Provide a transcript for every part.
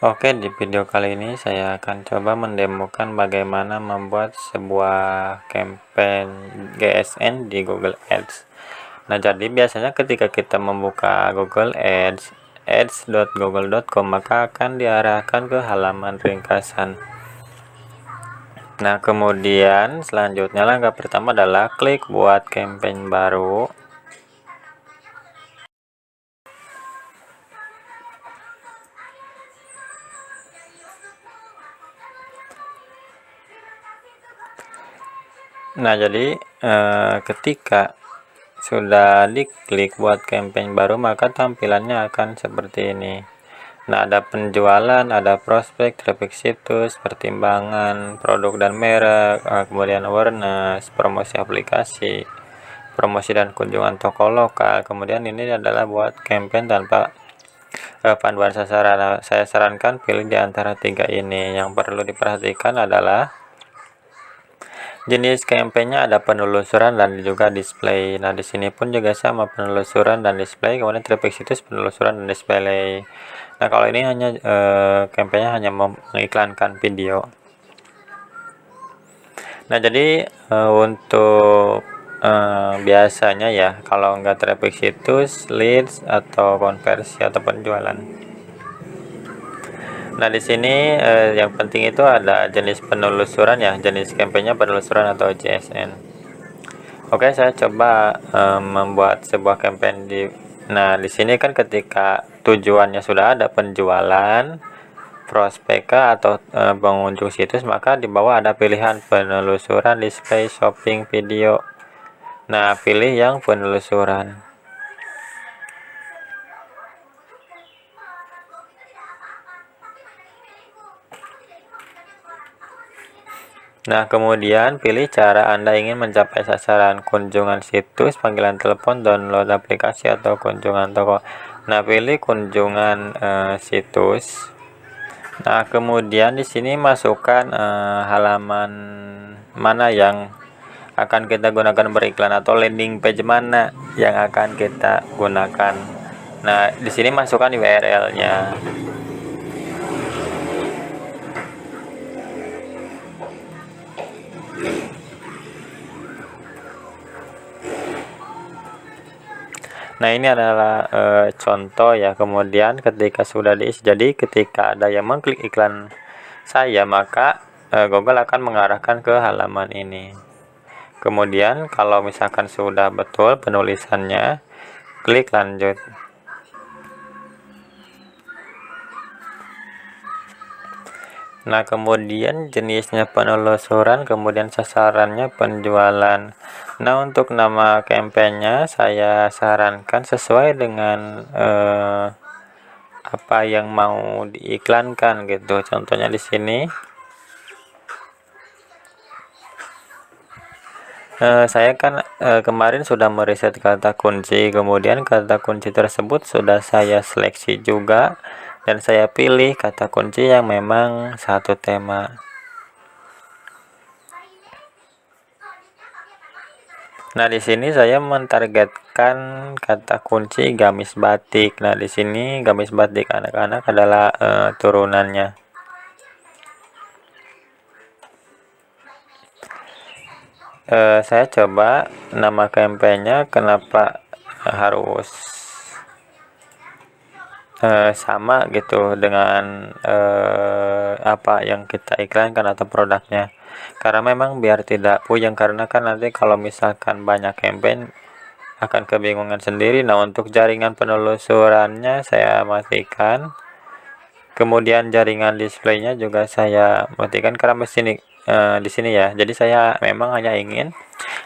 Oke, di video kali ini saya akan coba mendemokan bagaimana membuat sebuah campaign GSN di Google Ads. Nah, jadi biasanya ketika kita membuka Google Ads, ads.google.com, maka akan diarahkan ke halaman ringkasan. Nah, kemudian selanjutnya langkah pertama adalah klik buat campaign baru. Nah, jadi ketika sudah diklik buat campaign baru, maka tampilannya akan seperti ini. Nah, ada penjualan, ada prospek, traffic situs, pertimbangan, produk dan merek, kemudian awareness, promosi aplikasi, promosi dan kunjungan toko lokal. Kemudian ini adalah buat campaign tanpa panduan sasaran. Nah, saya sarankan pilih di antara tiga ini. Yang perlu diperhatikan adalah jenis campaign-nya ada penelusuran dan juga display. Nah, di sini pun juga sama, penelusuran dan display. Kemudian traffic situs, penelusuran dan display. Nah, kalau ini hanya campaign-nya hanya mengiklankan video. Nah, jadi untuk biasanya ya, kalau enggak traffic situs, leads atau konversi atau penjualan. Nah, di sini yang penting itu ada jenis penelusuran ya, jenis campaign-nya penelusuran atau JSN. Oke, saya coba membuat sebuah campaign Nah, di sini kan ketika tujuannya sudah ada penjualan, prospek atau pengunjung situs, maka di bawah ada pilihan penelusuran, display, shopping, video. Nah, pilih yang penelusuran. Nah, kemudian pilih cara Anda ingin mencapai sasaran, kunjungan situs, panggilan telepon, download aplikasi, atau kunjungan toko. Nah, pilih kunjungan situs. Nah, kemudian di sini masukkan halaman mana yang akan kita gunakan beriklan atau landing page mana yang akan kita gunakan. Nah, di sini masukkan URL-nya. Nah, ini adalah contoh ya. Kemudian ketika sudah diisi, jadi ketika ada yang mengklik iklan saya, maka Google akan mengarahkan ke halaman ini. Kemudian kalau misalkan sudah betul penulisannya, klik lanjut. Nah, kemudian jenisnya penelusuran, kemudian sasarannya penjualan. Nah, untuk nama kampanyenya saya sarankan sesuai dengan apa yang mau diiklankan gitu. Contohnya di sini saya kan kemarin sudah meriset kata kunci, kemudian kata kunci tersebut sudah saya seleksi juga dan saya pilih kata kunci yang memang satu tema. Nah, di sini saya mentargetkan kata kunci gamis batik. Nah, di sini gamis batik anak-anak adalah turunannya. Saya coba nama kampanyenya kenapa harus sama gitu dengan apa yang kita iklankan atau produknya, karena memang biar tidak puyeng, karena kan nanti kalau misalkan banyak campaign akan kebingungan sendiri. Nah, untuk jaringan penelusurannya saya matikan, kemudian jaringan displaynya juga saya matikan karena di sini ya, jadi saya memang hanya ingin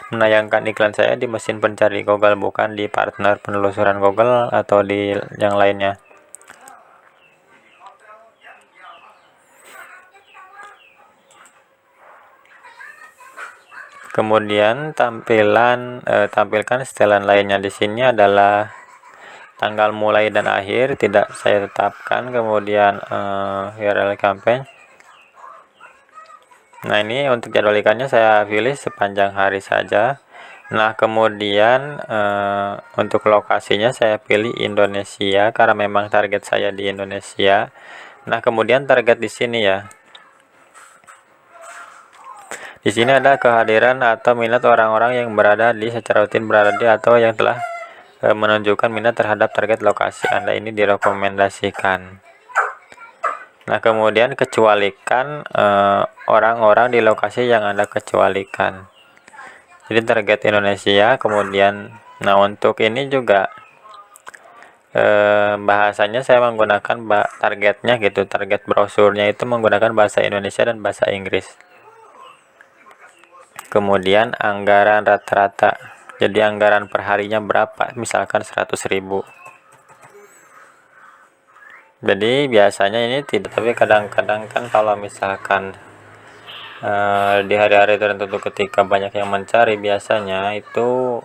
menayangkan iklan saya di mesin pencari Google, bukan di partner penelusuran Google atau di yang lainnya. Kemudian tampilkan setelan lainnya. Di sini adalah tanggal mulai dan akhir tidak saya tetapkan, kemudian URL campaign. Nah, ini untuk jadwal iklannya saya pilih sepanjang hari saja. Nah, kemudian untuk lokasinya saya pilih Indonesia karena memang target saya di Indonesia. Nah, kemudian target di sini ya. Di sini ada kehadiran atau minat orang-orang yang secara rutin berada di atau yang telah menunjukkan minat terhadap target lokasi Anda ini direkomendasikan. Nah, kemudian kecualikan orang-orang di lokasi yang Anda kecualikan. Jadi target Indonesia, kemudian nah untuk ini juga bahasanya saya menggunakan targetnya gitu, target brosurnya itu menggunakan bahasa Indonesia dan bahasa Inggris. Kemudian anggaran rata-rata, jadi anggaran perharinya berapa, misalkan 100.000. Jadi biasanya ini tidak, tapi kadang-kadang kan kalau misalkan di hari-hari tertentu ketika banyak yang mencari, biasanya itu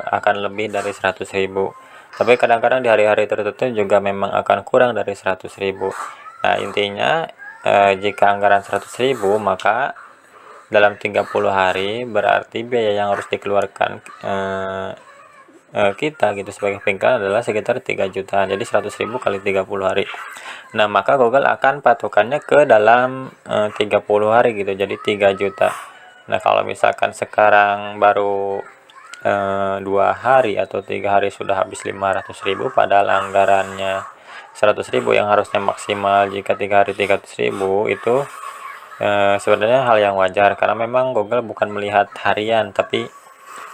akan lebih dari 100.000. Tapi kadang-kadang di hari-hari tertentu juga memang akan kurang dari 100.000. Nah, intinya jika anggaran 100.000, maka dalam 30 hari berarti biaya yang harus dikeluarkan kita gitu sebagai pengiklan adalah sekitar 3 jutaan. Jadi 100.000 kali 30 hari. Nah, maka Google akan patokannya ke dalam 30 hari gitu. Jadi 3 juta. Nah, kalau misalkan sekarang baru 2 hari atau 3 hari sudah habis 500.000, padahal anggarannya 100.000 yang harusnya maksimal jika 3 hari 300.000, itu sebenarnya hal yang wajar karena memang Google bukan melihat harian tapi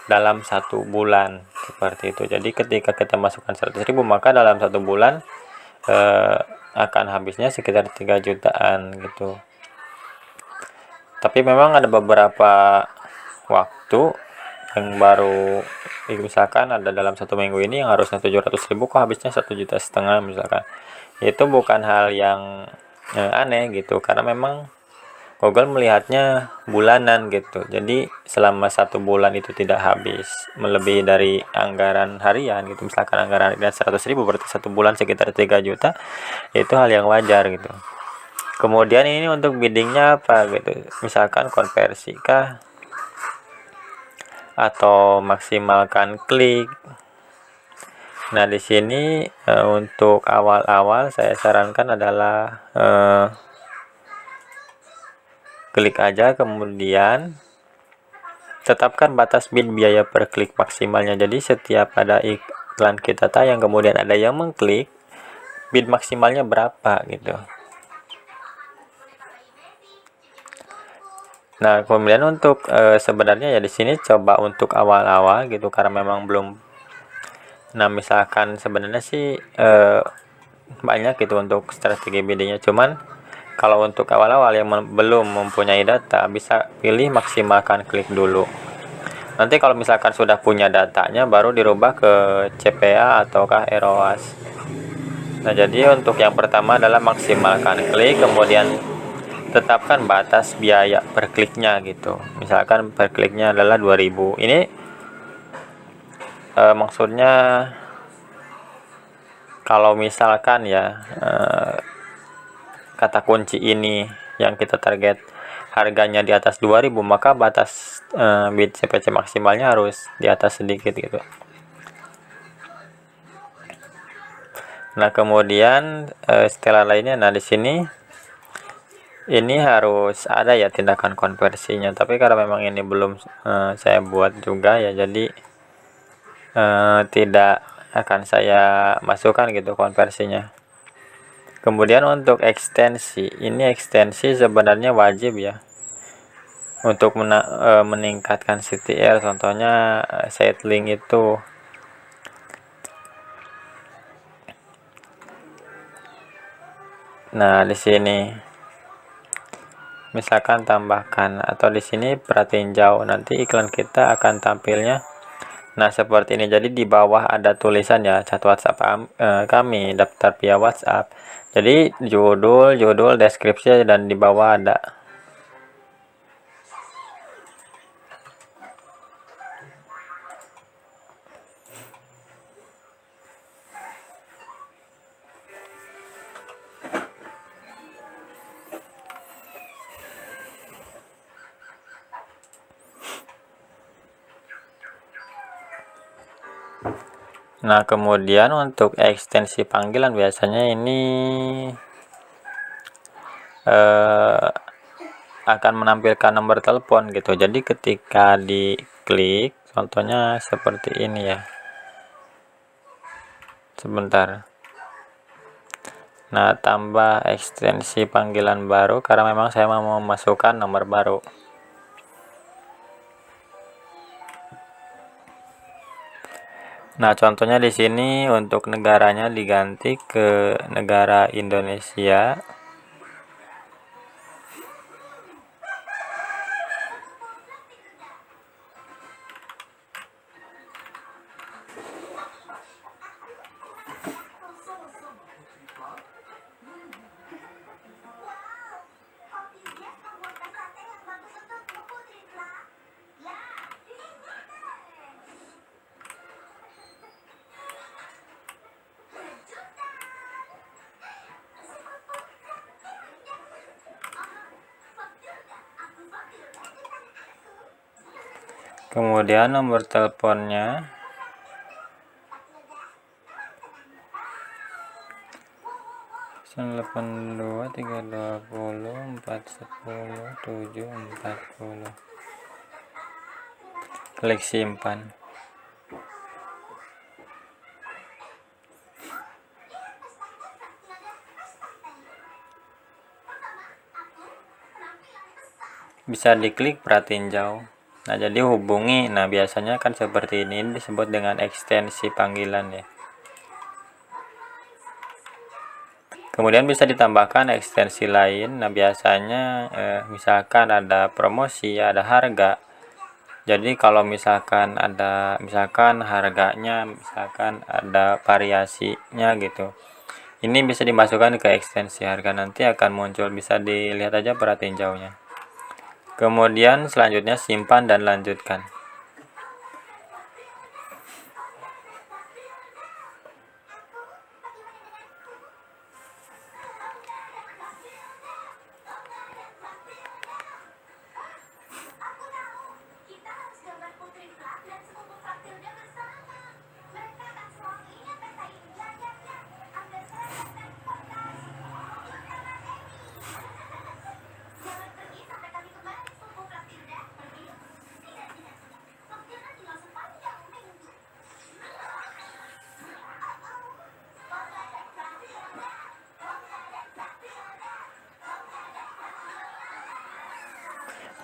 dalam 1 bulan seperti itu. Jadi ketika kita masukkan 100.000, maka dalam 1 bulan akan habisnya sekitar 3 jutaan gitu. Tapi memang ada beberapa waktu yang baru, misalkan ada dalam 1 minggu ini yang harusnya 700.000 kok habisnya 1,5 juta misalkan. Itu bukan hal yang aneh gitu, karena memang Google melihatnya bulanan gitu. Jadi selama 1 bulan itu tidak habis melebihi dari anggaran harian gitu. Misalkan anggaran harian 100.000 berarti 1 bulan sekitar 3 juta. Itu hal yang wajar gitu. Kemudian ini untuk biddingnya apa gitu. Misalkan konversi kah atau maksimalkan klik. Nah, di sini untuk awal-awal saya sarankan adalah klik aja, kemudian tetapkan batas bid biaya per klik maksimalnya. Jadi setiap ada iklan kita tayang kemudian ada yang mengklik, bid maksimalnya berapa gitu. Nah, kemudian untuk sebenarnya ya di sini coba untuk awal-awal gitu karena memang belum. Nah, misalkan sebenarnya sih banyak gitu untuk strategi biddingnya, cuman kalau untuk awal-awal yang belum mempunyai data, bisa pilih maksimalkan klik dulu. Nanti kalau misalkan sudah punya datanya, baru dirubah ke CPA ataukah ROAS. Nah, jadi untuk yang pertama adalah maksimalkan klik, kemudian tetapkan batas biaya per kliknya gitu. Misalkan per kliknya adalah 2.000. Ini maksudnya kalau misalkan ya kata kunci ini yang kita target harganya di atas 2.000, maka batas bid CPC maksimalnya harus di atas sedikit gitu. Nah, kemudian setelah lainnya, nah di sini ini harus ada ya tindakan konversinya, tapi karena memang ini belum saya buat juga ya, jadi tidak akan saya masukkan gitu konversinya. Kemudian untuk ekstensi, ini ekstensi sebenarnya wajib ya untuk meningkatkan CTR. Contohnya setlink itu. Nah, di sini misalkan tambahkan, atau di sini perhatiin jauh, nanti iklan kita akan tampilnya nah seperti ini. Jadi di bawah ada tulisan ya, chat WhatsApp kami, daftar via WhatsApp. Jadi judul, deskripsi, dan di bawah ada. Nah, kemudian untuk ekstensi panggilan biasanya ini eh, akan menampilkan nomor telepon gitu. Jadi ketika diklik, contohnya seperti ini ya. Sebentar. Nah, tambah ekstensi panggilan baru karena memang saya mau memasukkan nomor baru. Nah, contohnya di sini untuk negaranya diganti ke negara Indonesia. Kemudian nomor teleponnya 082320410740. Klik simpan. Bisa diklik pratinjau. Nah, jadi hubungi. Nah, biasanya kan seperti ini disebut dengan ekstensi panggilan ya. Kemudian bisa ditambahkan ekstensi lain. Nah, biasanya misalkan ada promosi, ada harga. Jadi kalau misalkan harganya misalkan ada variasinya gitu. Ini bisa dimasukkan ke ekstensi harga, nanti akan muncul, bisa dilihat aja pratinjaunya. Kemudian selanjutnya simpan dan lanjutkan.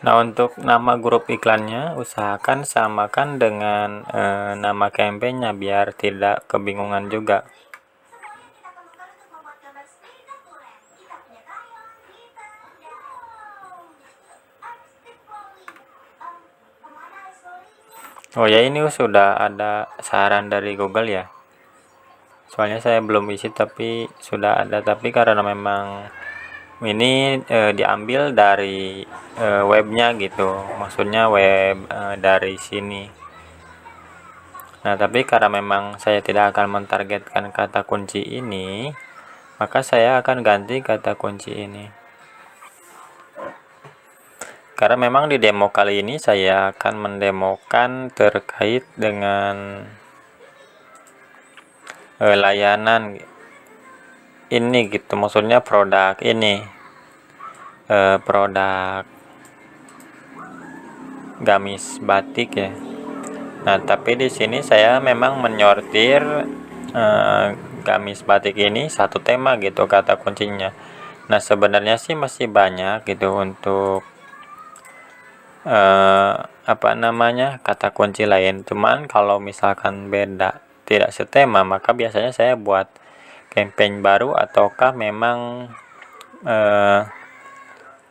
Nah, untuk nama grup iklannya usahakan samakan dengan nama campaign-nya biar tidak kebingungan juga. Oh ya, ini sudah ada saran dari Google ya. Soalnya saya belum isi tapi sudah ada, tapi karena memang ini diambil dari webnya gitu, maksudnya web dari sini. Nah, tapi karena memang saya tidak akan mentargetkan kata kunci ini, maka saya akan ganti kata kunci ini. Karena memang di demo kali ini saya akan mendemokan terkait dengan layanan ini gitu, maksudnya produk ini, produk gamis batik ya. Nah, tapi di sini saya memang menyortir gamis batik ini satu tema gitu kata kuncinya. Nah, sebenarnya sih masih banyak gitu untuk kata kunci lain. Cuman kalau misalkan beda tidak setema, maka biasanya saya buat campaign baru, ataukah memang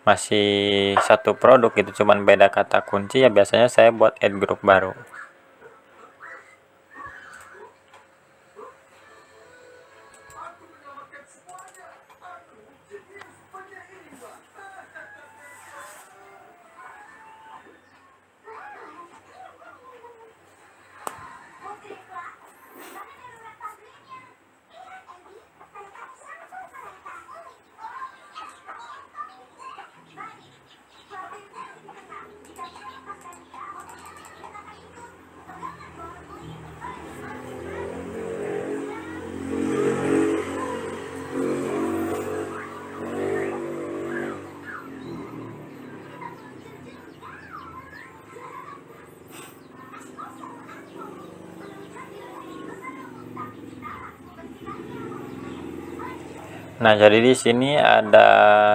masih satu produk gitu, cuman beda kata kunci ya, biasanya saya buat add group baru. Nah, jadi di sini ada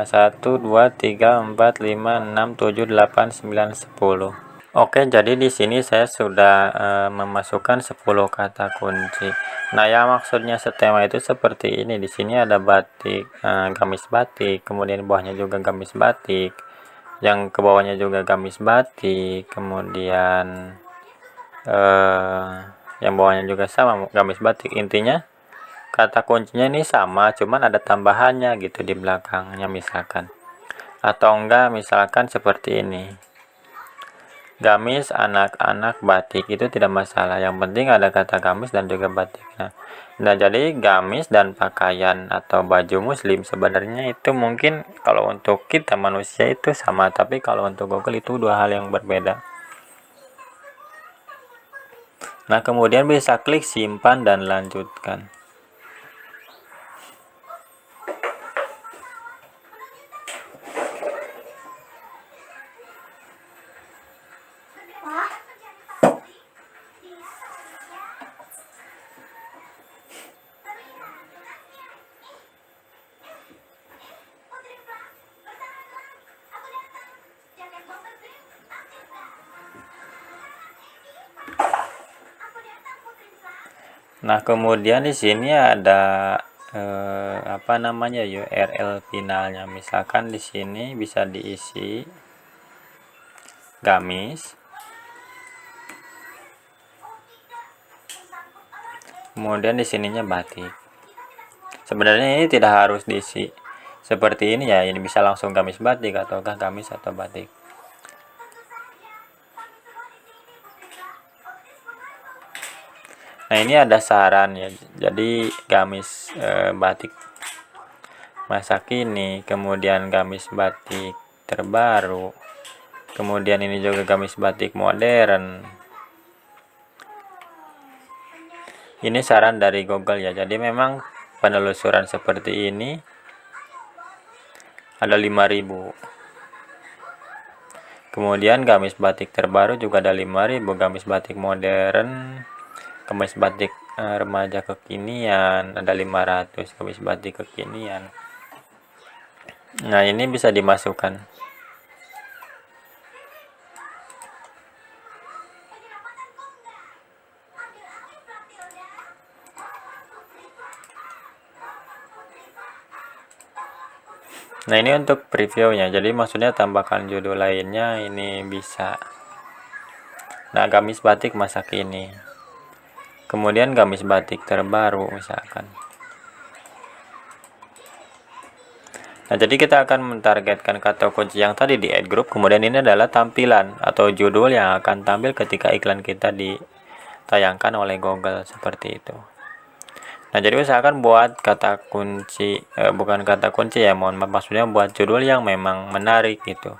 1 2 3 4 5 6 7 8 9 10. Oke, jadi di sini saya sudah memasukkan 10 kata kunci. Nah, yang maksudnya setema itu seperti ini. Di sini ada batik, gamis batik, kemudian bawahnya juga gamis batik. Yang ke bawahnya juga gamis batik, kemudian yang bawahnya juga sama gamis batik. Intinya kata kuncinya ini sama, cuman ada tambahannya gitu di belakangnya misalkan. Atau enggak misalkan seperti ini. Gamis anak-anak batik itu tidak masalah, yang penting ada kata gamis dan juga batik. Nah, jadi gamis dan pakaian atau baju muslim sebenarnya itu mungkin kalau untuk kita manusia itu sama, tapi kalau untuk Google itu dua hal yang berbeda. Nah, kemudian bisa klik simpan dan lanjutkan. Nah, kemudian di sini ada apa namanya URL finalnya. Misalkan di sini bisa diisi gamis. Kemudian di sininya batik. Sebenarnya ini tidak harus diisi seperti ini ya. Ini bisa langsung gamis batik ataukah gamis atau batik. Nah, ini ada saran ya. Jadi gamis batik masa kini, kemudian gamis batik terbaru, kemudian ini juga gamis batik modern. Ini saran dari Google ya. Jadi memang penelusuran seperti ini ada 5000. Kemudian gamis batik terbaru juga ada 5000, gamis batik modern, gamis batik remaja kekinian ada 500, gamis batik kekinian. Nah, ini bisa dimasukkan. Nah, ini untuk previewnya. Jadi maksudnya tambahkan judul lainnya ini bisa. Nah, gamis batik masa kini. Kemudian gamis batik terbaru misalkan. Nah, jadi kita akan mentargetkan kata kunci yang tadi di add group. Kemudian ini adalah tampilan atau judul yang akan tampil ketika iklan kita ditayangkan oleh Google seperti itu. Nah, jadi usahakan buat kata kunci, bukan kata kunci ya, mohon maaf, maksudnya buat judul yang memang menarik gitu.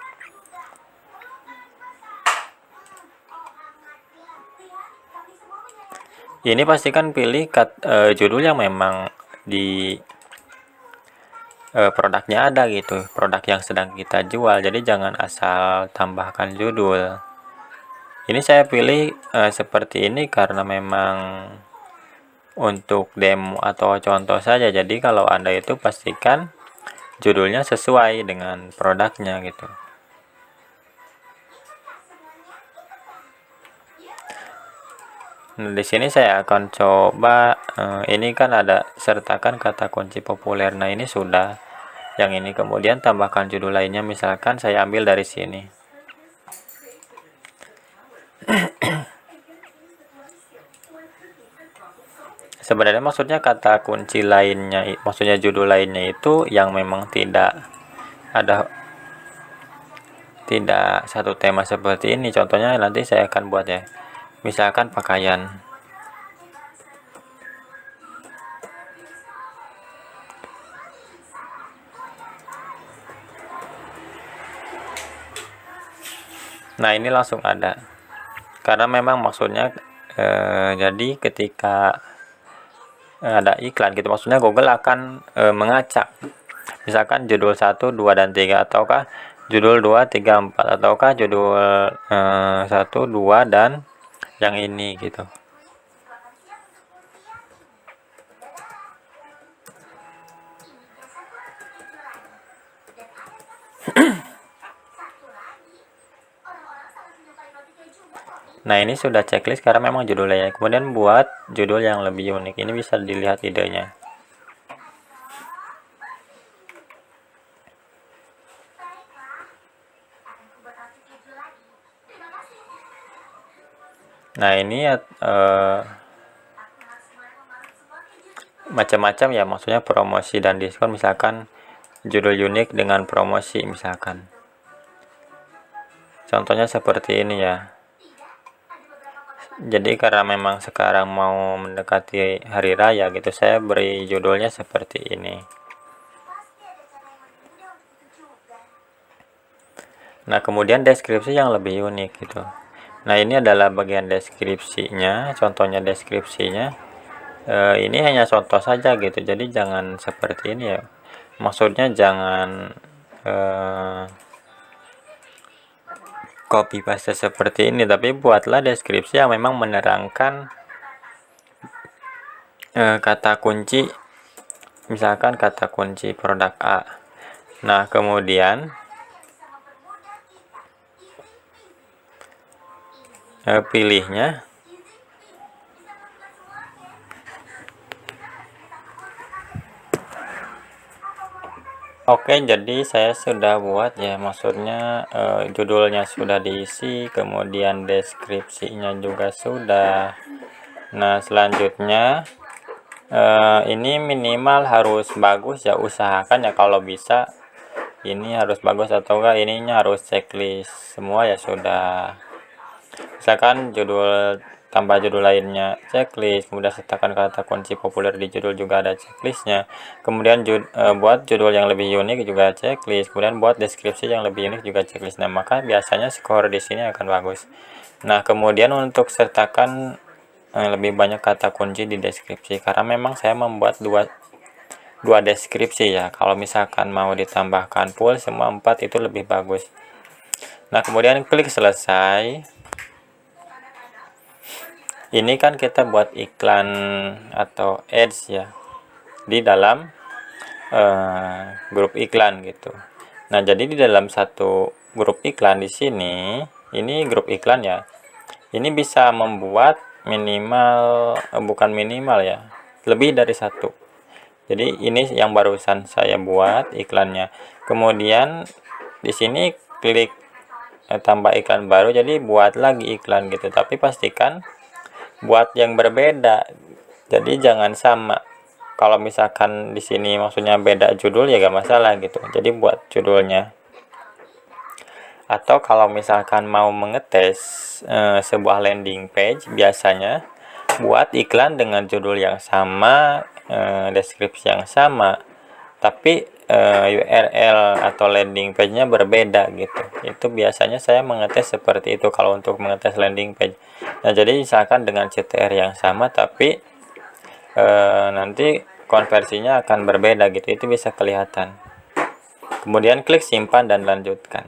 Ini pastikan pilih judul yang memang di produknya ada gitu, produk yang sedang kita jual. Jadi jangan asal tambahkan judul. Ini saya pilih seperti ini karena memang untuk demo atau contoh saja. Jadi kalau Anda itu pastikan judulnya sesuai dengan produknya gitu. Nah, di sini saya akan coba ini kan ada sertakan kata kunci populer. Nah, ini sudah. Yang ini kemudian tambahkan judul lainnya, misalkan saya ambil dari sini. Sebenarnya maksudnya kata kunci lainnya, maksudnya judul lainnya itu yang memang tidak satu tema seperti ini. Contohnya nanti saya akan buat ya. Misalkan pakaian. Nah, ini langsung ada. Karena memang maksudnya jadi ketika ada iklan gitu, maksudnya Google akan mengacak. Misalkan judul 1, 2 dan 3 ataukah judul 2, 3, 4 ataukah judul 1, 2 dan yang ini gitu. Nah, ini sudah checklist karena memang judulnya. Kemudian buat judul yang lebih unik. Ini bisa dilihat idenya. Nah, ini macam-macam ya, maksudnya promosi dan diskon, misalkan judul unik dengan promosi misalkan. Contohnya seperti ini ya. Jadi karena memang sekarang mau mendekati hari raya gitu, saya beri judulnya seperti ini. Nah, kemudian deskripsi yang lebih unik gitu. Nah, ini adalah bagian deskripsinya, contohnya deskripsinya. Ini hanya contoh saja gitu, jadi jangan seperti ini ya. Maksudnya jangan copy paste seperti ini, tapi buatlah deskripsi yang memang menerangkan kata kunci, misalkan kata kunci produk A. Nah, kemudian pilihnya Oke, jadi saya sudah buat ya, maksudnya judulnya sudah diisi, kemudian deskripsinya juga sudah. Nah, selanjutnya ini minimal harus bagus ya, usahakan ya kalau bisa ini harus bagus, atau enggak ininya harus checklist semua ya sudah. Misalkan judul tambah judul lainnya checklist, kemudian sertakan kata kunci populer di judul juga ada checklistnya, kemudian buat judul yang lebih unik juga checklist, kemudian buat deskripsi yang lebih unik juga checklist. Nah, maka biasanya skor di sini akan bagus. Nah, kemudian untuk sertakan lebih banyak kata kunci di deskripsi, karena memang saya membuat dua deskripsi ya. Kalau misalkan mau ditambahkan full semua 4 itu lebih bagus. Nah, kemudian klik selesai. Ini kan kita buat iklan atau ads ya di dalam grup iklan gitu. Nah, jadi di dalam satu grup iklan di sini, ini grup iklan ya. Ini bisa membuat minimal bukan minimal ya, lebih dari satu. Jadi ini yang barusan saya buat iklannya. Kemudian di sini klik tambah iklan baru, jadi buat lagi iklan gitu. Tapi pastikan buat yang berbeda, jadi jangan sama. Kalau misalkan di sini maksudnya beda judul ya gak masalah gitu, jadi buat judulnya. Atau kalau misalkan mau mengetes sebuah landing page, biasanya buat iklan dengan judul yang sama, deskripsi yang sama, tapi URL atau landing page-nya berbeda gitu. Itu biasanya saya mengetes seperti itu kalau untuk mengetes landing page. Nah, jadi misalkan dengan CTR yang sama tapi nanti konversinya akan berbeda gitu, itu bisa kelihatan. Kemudian klik simpan dan lanjutkan.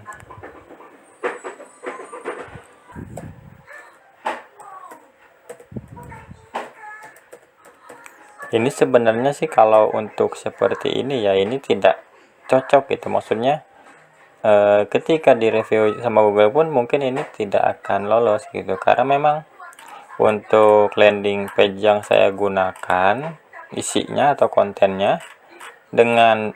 Ini sebenarnya sih kalau untuk seperti ini ya, ini tidak cocok gitu, maksudnya ketika di review sama Google pun mungkin ini tidak akan lolos gitu, karena memang untuk landing page yang saya gunakan isinya atau kontennya dengan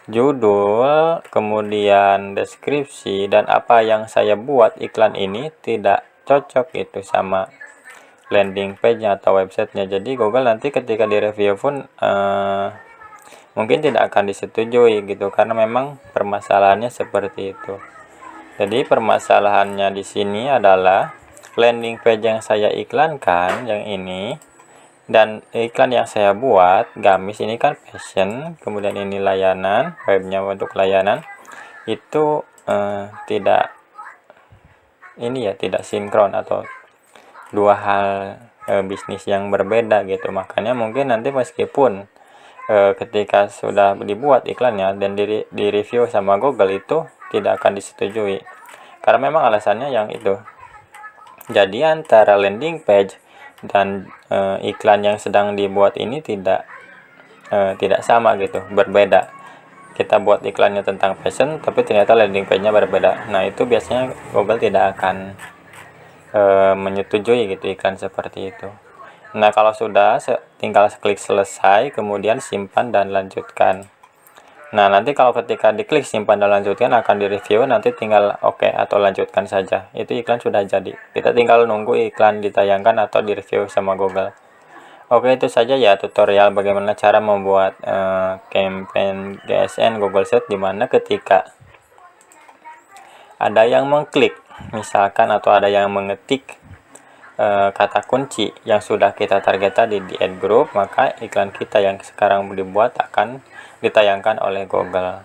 judul, kemudian deskripsi, dan apa yang saya buat iklan ini tidak cocok gitu sama landing page-nya atau websitenya. Jadi Google nanti ketika di review pun mungkin tidak akan disetujui gitu, karena memang permasalahannya seperti itu. Jadi permasalahannya di sini adalah landing page yang saya iklankan yang ini dan iklan yang saya buat gamis ini kan fashion, kemudian ini layanan, webnya untuk layanan itu tidak ini ya, tidak sinkron atau dua hal bisnis yang berbeda gitu. Makanya mungkin nanti meskipun ketika sudah dibuat iklannya dan di review sama Google itu tidak akan disetujui, karena memang alasannya yang itu. Jadi antara landing page dan iklan yang sedang dibuat ini tidak sama gitu, berbeda. Kita buat iklannya tentang fashion tapi ternyata landing page-nya berbeda. Nah, itu biasanya Google tidak akan menyetujui gitu iklan seperti itu. Nah, kalau sudah tinggal klik selesai, kemudian simpan dan lanjutkan. Nah, nanti kalau ketika diklik simpan dan lanjutkan akan direview, nanti tinggal oke atau lanjutkan saja. Itu iklan sudah jadi. Kita tinggal nunggu iklan ditayangkan atau direview sama Google. Oke, itu saja ya tutorial bagaimana cara membuat campaign GSN Google Search, dimana ketika ada yang mengklik misalkan atau ada yang mengetik kata kunci yang sudah kita target tadi di ad group, maka iklan kita yang sekarang dibuat akan ditayangkan oleh Google.